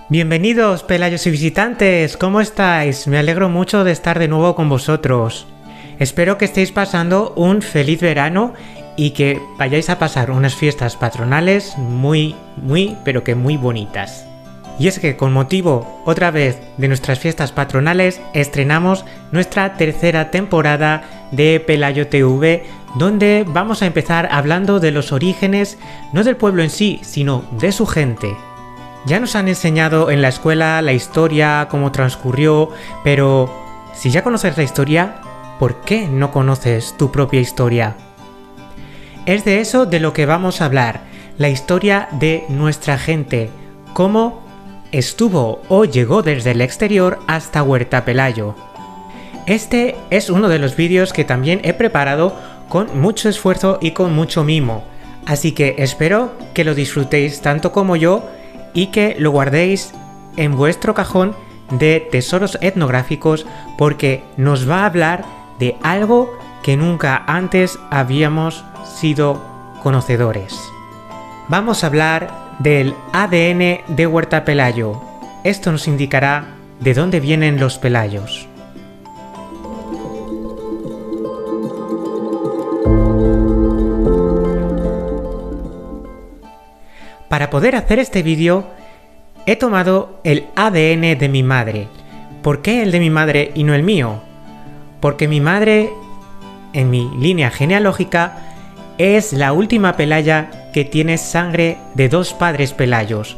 Bienvenidos, pelayos y visitantes, ¿cómo estáis? Me alegro mucho de estar de nuevo con vosotros. Espero que estéis pasando un feliz verano y que vayáis a pasar unas fiestas patronales muy bonitas. Y es que con motivo otra vez de nuestras fiestas patronales estrenamos nuestra tercera temporada de Pelayo TV, donde vamos a empezar hablando de los orígenes, no del pueblo en sí, sino de su gente. Ya nos han enseñado en la escuela la historia, cómo transcurrió, pero si ya conoces la historia, ¿por qué no conoces tu propia historia? Es de eso de lo que vamos a hablar, la historia de nuestra gente, cómo estuvo o llegó desde el exterior hasta Huerta Pelayo. Este es uno de los vídeos que también he preparado con mucho esfuerzo y con mucho mimo, así que espero que lo disfrutéis tanto como yo y que lo guardéis en vuestro cajón de tesoros etnográficos, porque nos va a hablar de algo que nunca antes habíamos sido conocedores. Vamos a hablar del ADN de Huerta Pelayo. Esto nos indicará de dónde vienen los pelayos. Para poder hacer este vídeo he tomado el ADN de mi madre. ¿Por qué el de mi madre y no el mío? Porque mi madre, en mi línea genealógica, es la última pelaya que tiene sangre de dos padres pelayos.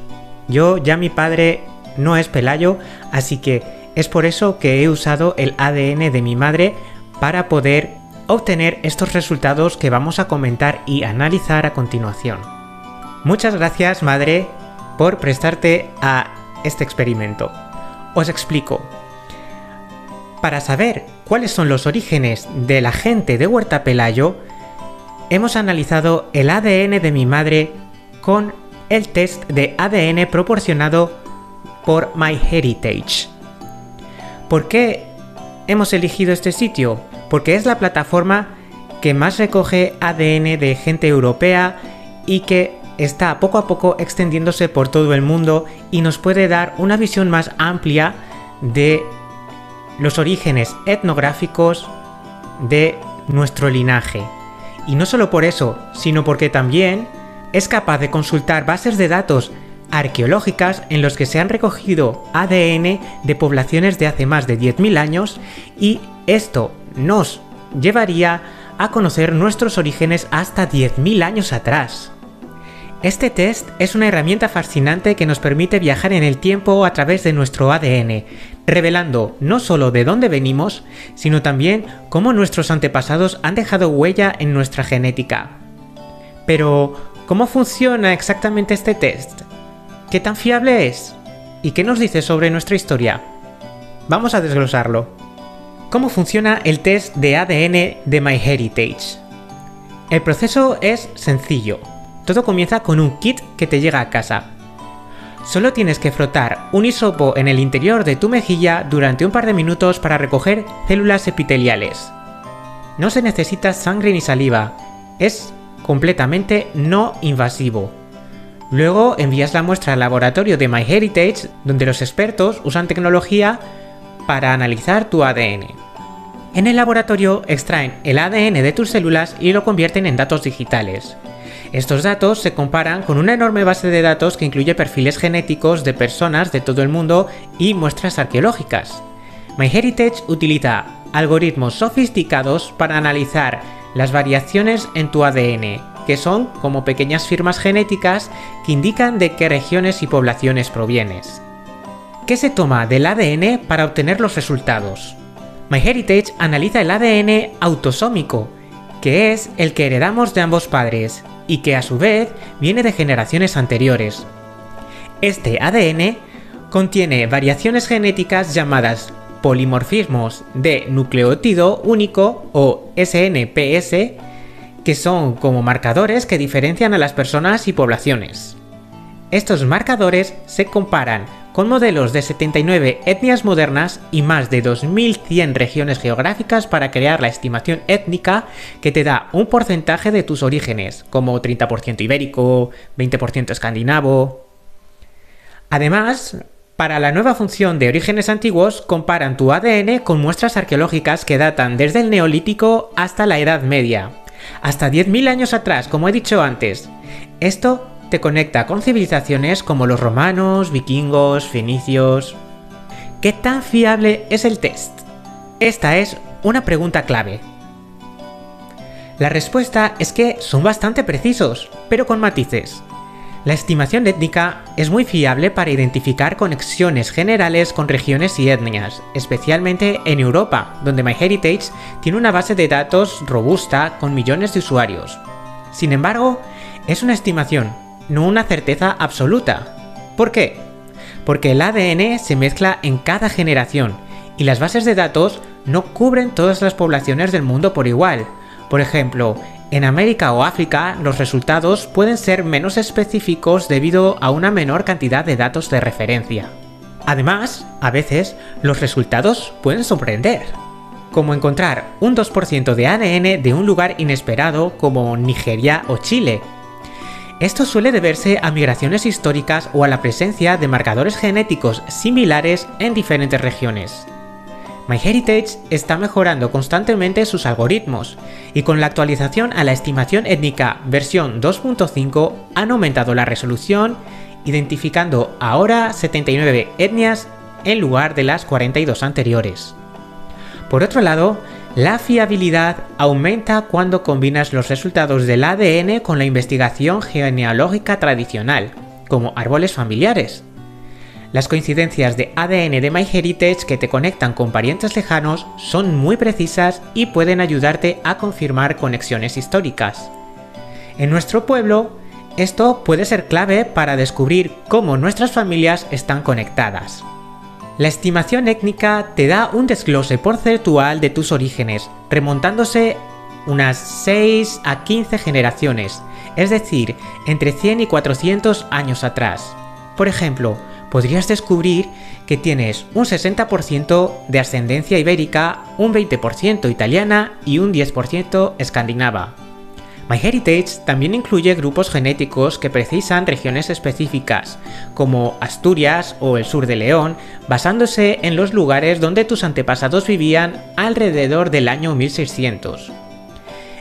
Mi padre no es pelayo, así que es por eso que he usado el ADN de mi madre para poder obtener estos resultados que vamos a comentar y analizar a continuación. Muchas gracias, madre, por prestarte a este experimento. Os explico. Para saber cuáles son los orígenes de la gente de Huerta Pelayo, hemos analizado el ADN de mi madre con el test de ADN proporcionado por MyHeritage. ¿Por qué hemos elegido este sitio? Porque es la plataforma que más recoge ADN de gente europea y que está poco a poco extendiéndose por todo el mundo y nos puede dar una visión más amplia de los orígenes etnográficos de nuestro linaje. Y no solo por eso, sino porque también es capaz de consultar bases de datos arqueológicas en los que se han recogido ADN de poblaciones de hace más de 10.000 años, y esto nos llevaría a conocer nuestros orígenes hasta 10.000 años atrás. Este test es una herramienta fascinante que nos permite viajar en el tiempo a través de nuestro ADN, revelando no solo de dónde venimos, sino también cómo nuestros antepasados han dejado huella en nuestra genética. Pero, ¿cómo funciona exactamente este test? ¿Qué tan fiable es? ¿Y qué nos dice sobre nuestra historia? Vamos a desglosarlo. ¿Cómo funciona el test de ADN de MyHeritage? El proceso es sencillo. Todo comienza con un kit que te llega a casa. Solo tienes que frotar un hisopo en el interior de tu mejilla durante un par de minutos para recoger células epiteliales. No se necesita sangre ni saliva, es completamente no invasivo. Luego envías la muestra al laboratorio de MyHeritage, donde los expertos usan tecnología para analizar tu ADN. En el laboratorio extraen el ADN de tus células y lo convierten en datos digitales. Estos datos se comparan con una enorme base de datos que incluye perfiles genéticos de personas de todo el mundo y muestras arqueológicas. MyHeritage utiliza algoritmos sofisticados para analizar las variaciones en tu ADN, que son como pequeñas firmas genéticas que indican de qué regiones y poblaciones provienes. ¿Qué se toma del ADN para obtener los resultados? MyHeritage analiza el ADN autosómico, que es el que heredamos de ambos padres, y que a su vez viene de generaciones anteriores. Este ADN contiene variaciones genéticas llamadas polimorfismos de nucleótido único o SNPS, que son como marcadores que diferencian a las personas y poblaciones. Estos marcadores se comparan con modelos de 79 etnias modernas y más de 2100 regiones geográficas para crear la estimación étnica que te da un porcentaje de tus orígenes, como 30% ibérico, 20% escandinavo. Además, para la nueva función de Orígenes Antiguos, comparan tu ADN con muestras arqueológicas que datan desde el Neolítico hasta la Edad Media, hasta 10.000 años atrás, como he dicho antes. Esto te conecta con civilizaciones como los romanos, vikingos, fenicios. ¿Qué tan fiable es el test? Esta es una pregunta clave. La respuesta es que son bastante precisos, pero con matices. La estimación étnica es muy fiable para identificar conexiones generales con regiones y etnias, especialmente en Europa, donde MyHeritage tiene una base de datos robusta con millones de usuarios. Sin embargo, es una estimación, no una certeza absoluta. ¿Por qué? Porque el ADN se mezcla en cada generación y las bases de datos no cubren todas las poblaciones del mundo por igual. Por ejemplo, en América o África los resultados pueden ser menos específicos debido a una menor cantidad de datos de referencia. Además, a veces los resultados pueden sorprender, como encontrar un 2% de ADN de un lugar inesperado como Nigeria o Chile. Esto suele deberse a migraciones históricas o a la presencia de marcadores genéticos similares en diferentes regiones. MyHeritage está mejorando constantemente sus algoritmos y con la actualización a la estimación étnica versión 2.5 han aumentado la resolución, identificando ahora 79 etnias en lugar de las 42 anteriores. Por otro lado, la fiabilidad aumenta cuando combinas los resultados del ADN con la investigación genealógica tradicional, como árboles familiares. Las coincidencias de ADN de MyHeritage que te conectan con parientes lejanos son muy precisas y pueden ayudarte a confirmar conexiones históricas. En nuestro pueblo, esto puede ser clave para descubrir cómo nuestras familias están conectadas. La estimación étnica te da un desglose porcentual de tus orígenes, remontándose unas 6 a 15 generaciones, es decir, entre 100 y 400 años atrás. Por ejemplo, podrías descubrir que tienes un 60% de ascendencia ibérica, un 20% italiana y un 10% escandinava. MyHeritage también incluye grupos genéticos que precisan regiones específicas, como Asturias o el sur de León, basándose en los lugares donde tus antepasados vivían alrededor del año 1600.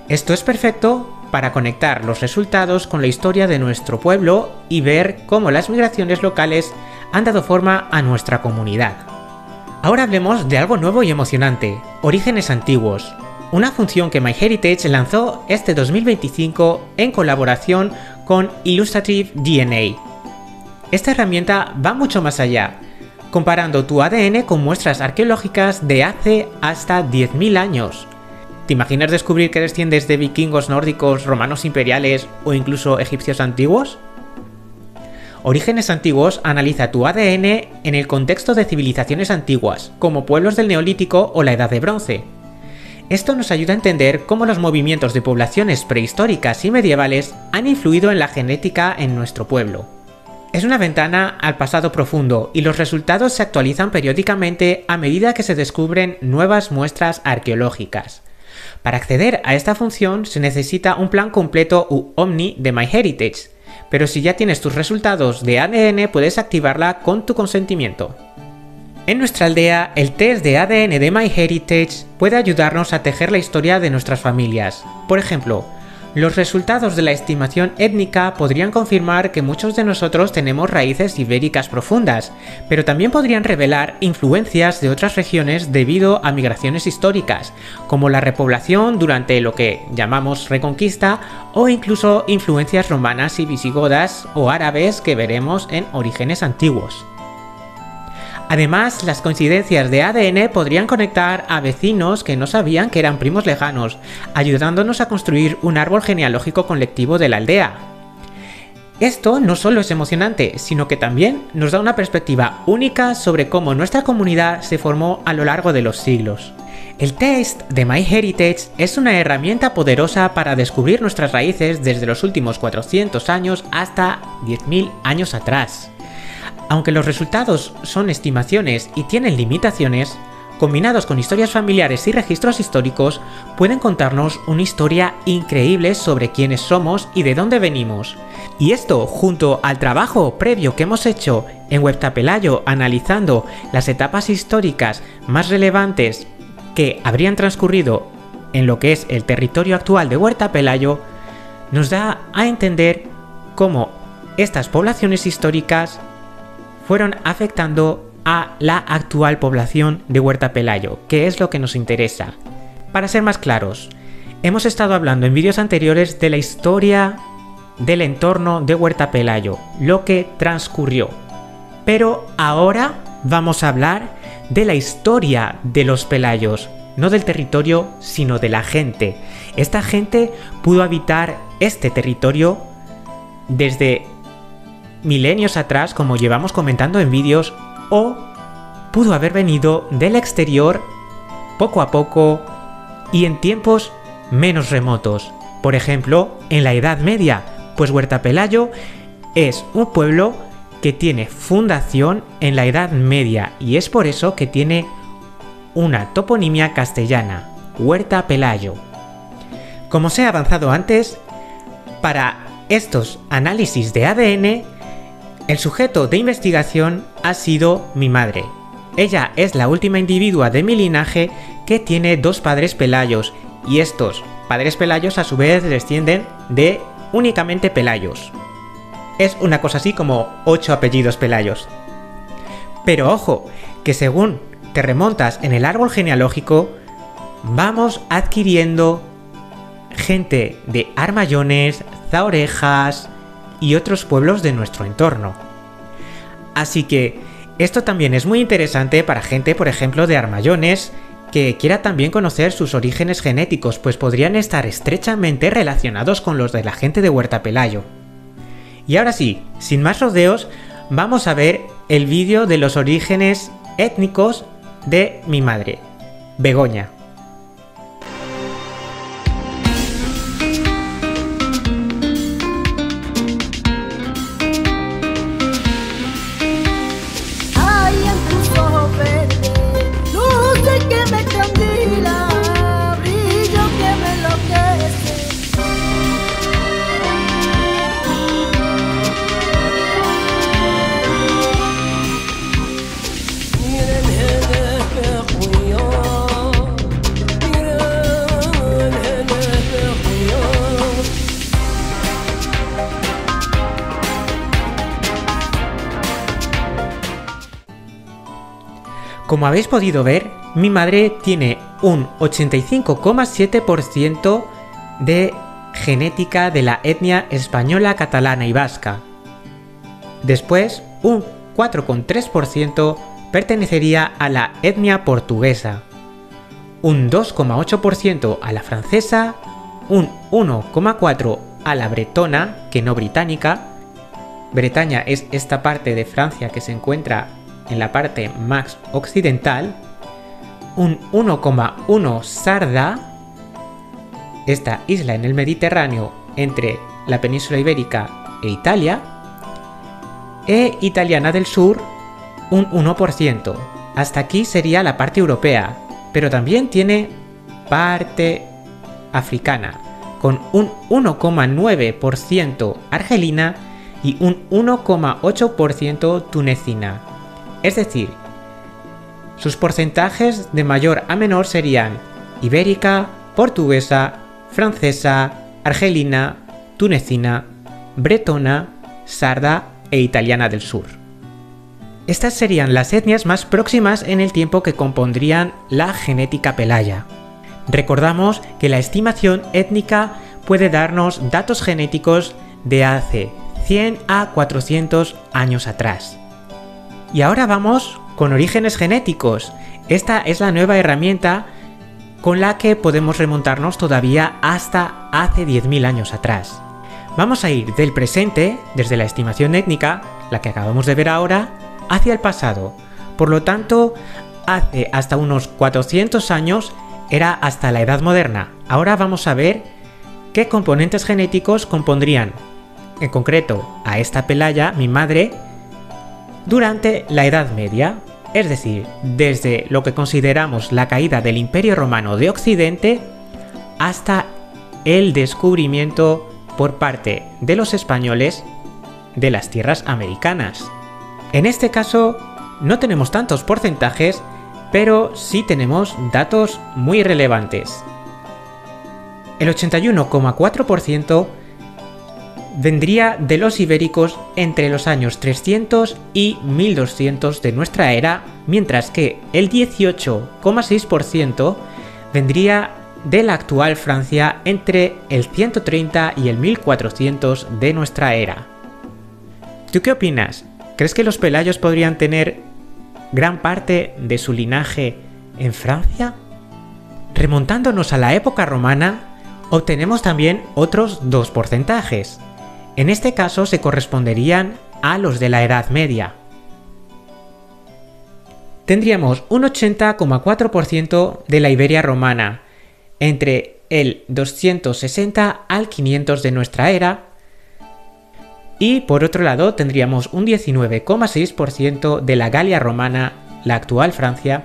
Esto es perfecto para conectar los resultados con la historia de nuestro pueblo y ver cómo las migraciones locales han dado forma a nuestra comunidad. Ahora hablemos de algo nuevo y emocionante, Orígenes Antiguos, una función que MyHeritage lanzó este 2025 en colaboración con Illustrative DNA. Esta herramienta va mucho más allá, comparando tu ADN con muestras arqueológicas de hace hasta 10.000 años. ¿Te imaginas descubrir que desciendes de vikingos nórdicos, romanos imperiales o incluso egipcios antiguos? Orígenes Antiguos analiza tu ADN en el contexto de civilizaciones antiguas, como pueblos del Neolítico o la Edad de Bronce. Esto nos ayuda a entender cómo los movimientos de poblaciones prehistóricas y medievales han influido en la genética en nuestro pueblo. Es una ventana al pasado profundo y los resultados se actualizan periódicamente a medida que se descubren nuevas muestras arqueológicas. Para acceder a esta función se necesita un plan completo u Omni de MyHeritage, pero si ya tienes tus resultados de ADN puedes activarla con tu consentimiento. En nuestra aldea, el test de ADN de MyHeritage puede ayudarnos a tejer la historia de nuestras familias. Por ejemplo, los resultados de la estimación étnica podrían confirmar que muchos de nosotros tenemos raíces ibéricas profundas, pero también podrían revelar influencias de otras regiones debido a migraciones históricas, como la repoblación durante lo que llamamos Reconquista o incluso influencias romanas y visigodas o árabes que veremos en Orígenes Antiguos. Además, las coincidencias de ADN podrían conectar a vecinos que no sabían que eran primos lejanos, ayudándonos a construir un árbol genealógico colectivo de la aldea. Esto no solo es emocionante, sino que también nos da una perspectiva única sobre cómo nuestra comunidad se formó a lo largo de los siglos. El test de MyHeritage es una herramienta poderosa para descubrir nuestras raíces desde los últimos 400 años hasta 10.000 años atrás. Aunque los resultados son estimaciones y tienen limitaciones, combinados con historias familiares y registros históricos, pueden contarnos una historia increíble sobre quiénes somos y de dónde venimos. Y esto, junto al trabajo previo que hemos hecho en Huerta Pelayo analizando las etapas históricas más relevantes que habrían transcurrido en lo que es el territorio actual de Huerta Pelayo, nos da a entender cómo estas poblaciones históricas fueron afectando a la actual población de Huerta Pelayo, que es lo que nos interesa. Para ser más claros, hemos estado hablando en vídeos anteriores de la historia del entorno de Huerta Pelayo, lo que transcurrió. Pero ahora vamos a hablar de la historia de los Pelayos, no del territorio, sino de la gente. Esta gente pudo habitar este territorio desde milenios atrás, como llevamos comentando en vídeos, o pudo haber venido del exterior poco a poco y en tiempos menos remotos. Por ejemplo, en la Edad Media, pues Huerta Pelayo es un pueblo que tiene fundación en la Edad Media y es por eso que tiene una toponimia castellana, Huerta Pelayo. Como se ha avanzado antes, para estos análisis de ADN, el sujeto de investigación ha sido mi madre. Ella es la última individua de mi linaje que tiene dos padres Pelayos, y estos padres Pelayos a su vez descienden de únicamente Pelayos. Es una cosa así como 8 apellidos Pelayos. Pero ojo, que según te remontas en el árbol genealógico, vamos adquiriendo gente de Armayones, Zaorejas y otros pueblos de nuestro entorno. Así que esto también es muy interesante para gente, por ejemplo, de Armayones, que quiera también conocer sus orígenes genéticos, pues podrían estar estrechamente relacionados con los de la gente de Huerta Pelayo. Y ahora sí, sin más rodeos, vamos a ver el vídeo de los orígenes étnicos de mi madre, Begoña. Como habéis podido ver, mi madre tiene un 85,7% de genética de la etnia española, catalana y vasca. Después, un 4,3% pertenecería a la etnia portuguesa, un 2,8% a la francesa, un 1,4% a la bretona, que no británica. Bretaña es esta parte de Francia que se encuentra en la parte más occidental, un 1,1% sarda, esta isla en el Mediterráneo entre la península ibérica e Italia, e italiana del sur, un 1%. Hasta aquí sería la parte europea, pero también tiene parte africana, con un 1,9% argelina y un 1,8% tunecina. Es decir, sus porcentajes de mayor a menor serían ibérica, portuguesa, francesa, argelina, tunecina, bretona, sarda e italiana del sur. Estas serían las etnias más próximas en el tiempo que compondrían la genética pelaya. Recordamos que la estimación étnica puede darnos datos genéticos de hace 100 a 400 años atrás. Y ahora vamos con orígenes genéticos. Esta es la nueva herramienta con la que podemos remontarnos todavía hasta hace 10.000 años atrás. Vamos a ir del presente, desde la estimación étnica, la que acabamos de ver ahora, hacia el pasado. Por lo tanto, hace hasta unos 400 años era hasta la Edad Moderna. Ahora vamos a ver qué componentes genéticos compondrían, en concreto a esta pelaya, mi madre, durante la Edad Media. es decir, desde lo que consideramos la caída del Imperio Romano de Occidente hasta el descubrimiento por parte de los españoles de las tierras americanas. En este caso no tenemos tantos porcentajes, pero sí tenemos datos muy relevantes. El 81,4% vendría de los ibéricos entre los años 300 y 1200 de nuestra era, mientras que el 18,6% vendría de la actual Francia entre el 130 y el 1400 de nuestra era. ¿Tú qué opinas? ¿Crees que los pelayos podrían tener gran parte de su linaje en Francia? Remontándonos a la época romana, obtenemos también otros dos porcentajes. En este caso se corresponderían a los de la Edad Media. Tendríamos un 80,4% de la Iberia romana, entre el 260 al 500 de nuestra era, y por otro lado tendríamos un 19,6% de la Galia romana, la actual Francia,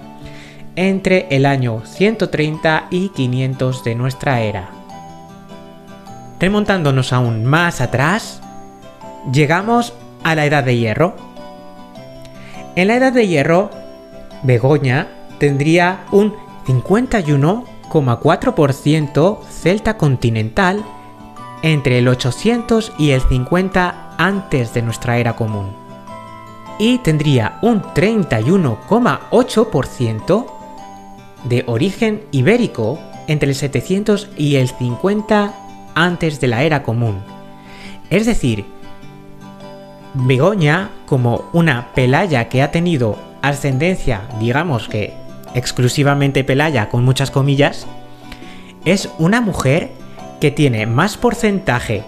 entre el año 130 y 500 de nuestra era. Remontándonos aún más atrás, llegamos a la Edad de Hierro. En la Edad de Hierro, Begoña tendría un 51,4% celta continental entre el 800 y el 50 antes de nuestra era común. Y tendría un 31,8% de origen ibérico entre el 700 y el 50 antes de la era común. Es decir, Begoña, como una pelaya que ha tenido ascendencia, digamos que exclusivamente pelaya con muchas comillas, es una mujer que tiene más porcentaje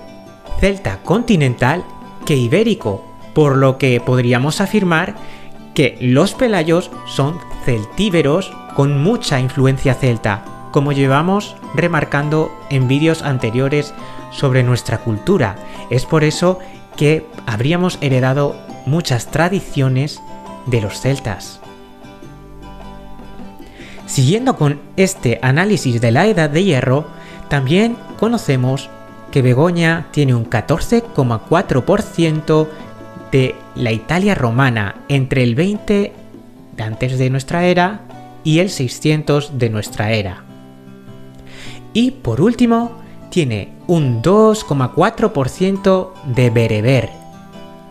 celta continental que ibérico, por lo que podríamos afirmar que los pelayos son celtíberos con mucha influencia celta, como llevamos remarcando en vídeos anteriores sobre nuestra cultura. Es por eso que habríamos heredado muchas tradiciones de los celtas. Siguiendo con este análisis de la Edad de Hierro, también conocemos que Begoña tiene un 14,4% de la Italia romana entre el 20 de antes de nuestra era y el 600 de nuestra era. Y por último, tiene un 2,4% de bereber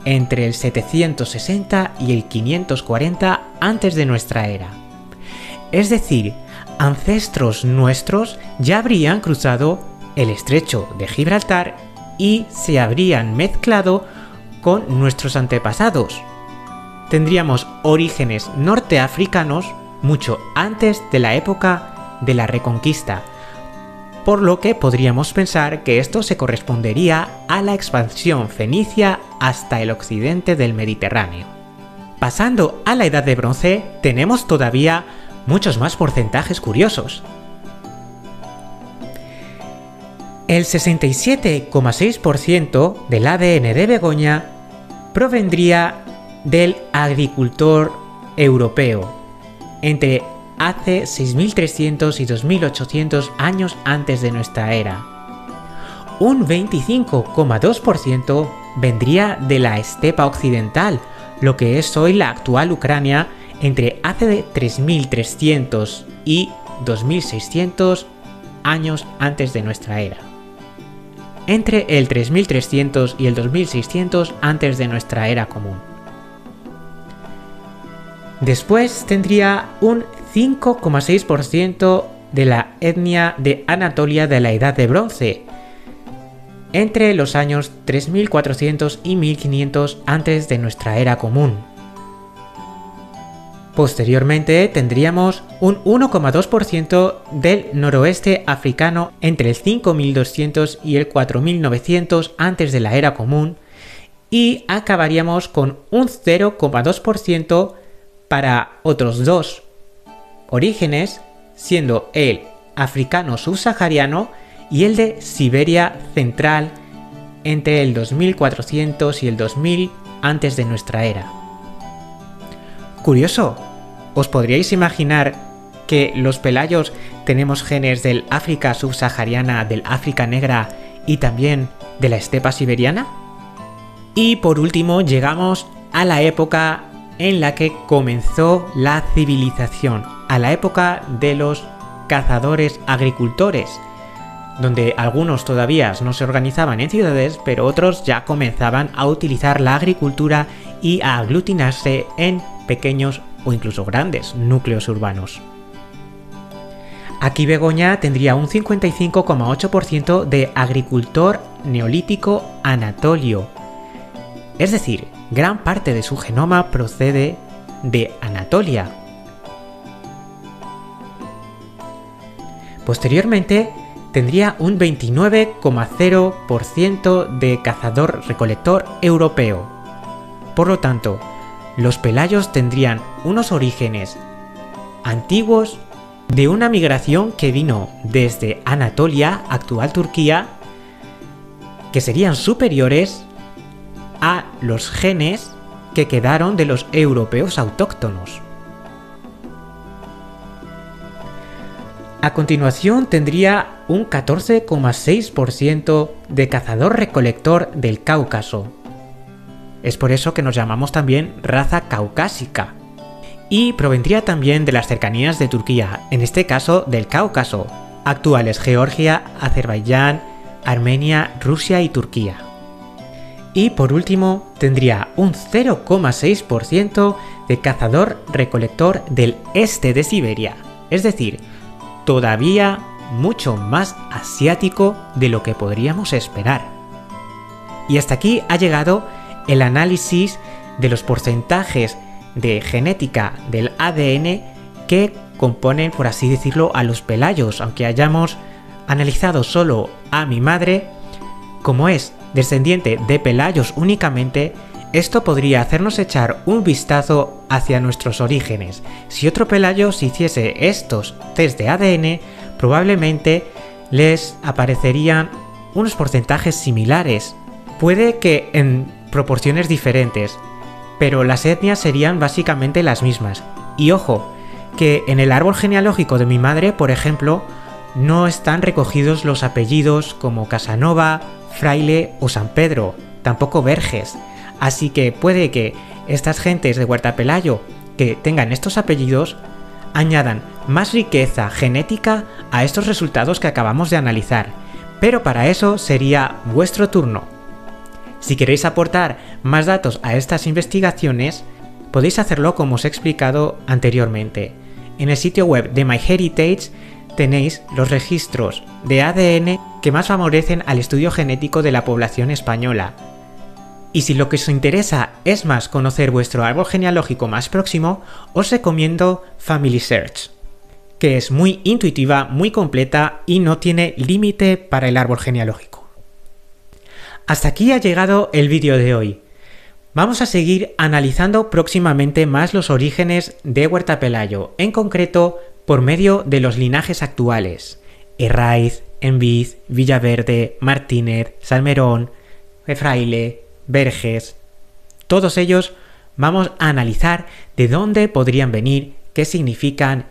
entre el 760 y el 540 antes de nuestra era. Es decir, ancestros nuestros ya habrían cruzado el estrecho de Gibraltar y se habrían mezclado con nuestros antepasados. Tendríamos orígenes norteafricanos mucho antes de la época de la Reconquista, por lo que podríamos pensar que esto se correspondería a la expansión fenicia hasta el occidente del Mediterráneo. Pasando a la Edad de Bronce, tenemos todavía muchos más porcentajes curiosos. El 67,6% del ADN de Begoña provendría del agricultor europeo, entre hace 6.300 y 2.800 años antes de nuestra era. Un 25,2% vendría de la estepa occidental, lo que es hoy la actual Ucrania, entre hace 3.300 y 2.600 años antes de nuestra era. Entre el 3.300 y el 2.600 antes de nuestra era común. Después tendría un 5,6% de la etnia de Anatolia de la Edad de Bronce, entre los años 3400 y 1500 antes de nuestra era común. Posteriormente tendríamos un 1,2% del noroeste africano entre el 5200 y el 4900 antes de la era común, y acabaríamos con un 0,2% para otros dos orígenes, siendo el africano subsahariano y el de Siberia central entre el 2400 y el 2000 antes de nuestra era. Curioso, ¿os podríais imaginar que los pelayos tenemos genes del África subsahariana, del África negra y también de la estepa siberiana? Y por último llegamos a la época en la que comenzó la civilización, a la época de los cazadores-agricultores, donde algunos todavía no se organizaban en ciudades, pero otros ya comenzaban a utilizar la agricultura y a aglutinarse en pequeños o incluso grandes núcleos urbanos. Aquí Begoña tendría un 55,8% de agricultor neolítico anatolio. Es decir, gran parte de su genoma procede de Anatolia. Posteriormente, tendría un 29,0% de cazador-recolector europeo. Por lo tanto, los pelayos tendrían unos orígenes antiguos de una migración que vino desde Anatolia, actual Turquía, que serían superiores a los genes que quedaron de los europeos autóctonos. A continuación tendría un 14,6% de cazador-recolector del Cáucaso. Es por eso que nos llamamos también raza caucásica. Y provendría también de las cercanías de Turquía, en este caso del Cáucaso, actuales Georgia, Azerbaiyán, Armenia, Rusia y Turquía. Y por último, tendría un 0,6% de cazador-recolector del este de Siberia, es decir, todavía mucho más asiático de lo que podríamos esperar. Y hasta aquí ha llegado el análisis de los porcentajes de genética del ADN que componen, por así decirlo, a los pelayos, aunque hayamos analizado solo a mi madre, como es descendiente de pelayos únicamente, esto podría hacernos echar un vistazo hacia nuestros orígenes. Si otro pelayo se hiciese estos test de ADN, probablemente les aparecerían unos porcentajes similares. Puede que en proporciones diferentes, pero las etnias serían básicamente las mismas. Y ojo, que en el árbol genealógico de mi madre, por ejemplo, no están recogidos los apellidos como Casanova, Fraile o San Pedro, tampoco Verges. Así que puede que estas gentes de Huerta Pelayo que tengan estos apellidos añadan más riqueza genética a estos resultados que acabamos de analizar. Pero para eso sería vuestro turno. Si queréis aportar más datos a estas investigaciones, podéis hacerlo como os he explicado anteriormente. En el sitio web de MyHeritage tenéis los registros de ADN que más favorecen al estudio genético de la población española. Y si lo que os interesa es más conocer vuestro árbol genealógico más próximo, os recomiendo Family Search, que es muy intuitiva, muy completa y no tiene límite para el árbol genealógico. Hasta aquí ha llegado el vídeo de hoy. Vamos a seguir analizando próximamente más los orígenes de Huerta Pelayo, en concreto por medio de los linajes actuales: Herraiz, Enviz, Villaverde, Martínez, Salmerón, Fraile, Verges. Todos ellos vamos a analizar de dónde podrían venir, qué significan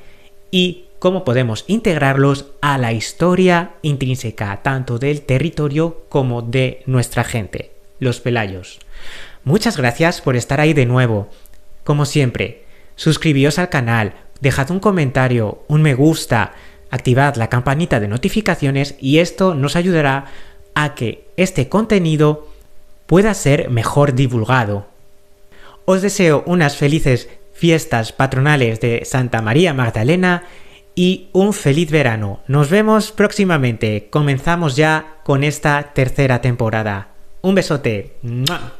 y cómo podemos integrarlos a la historia intrínseca tanto del territorio como de nuestra gente, los pelayos. Muchas gracias por estar ahí de nuevo. Como siempre, suscribíos al canal, dejad un comentario, un me gusta, activad la campanita de notificaciones y esto nos ayudará a que este contenido pueda ser mejor divulgado. Os deseo unas felices fiestas patronales de Santa María Magdalena y un feliz verano. Nos vemos próximamente. Comenzamos ya con esta tercera temporada. Un besote. ¡Mua!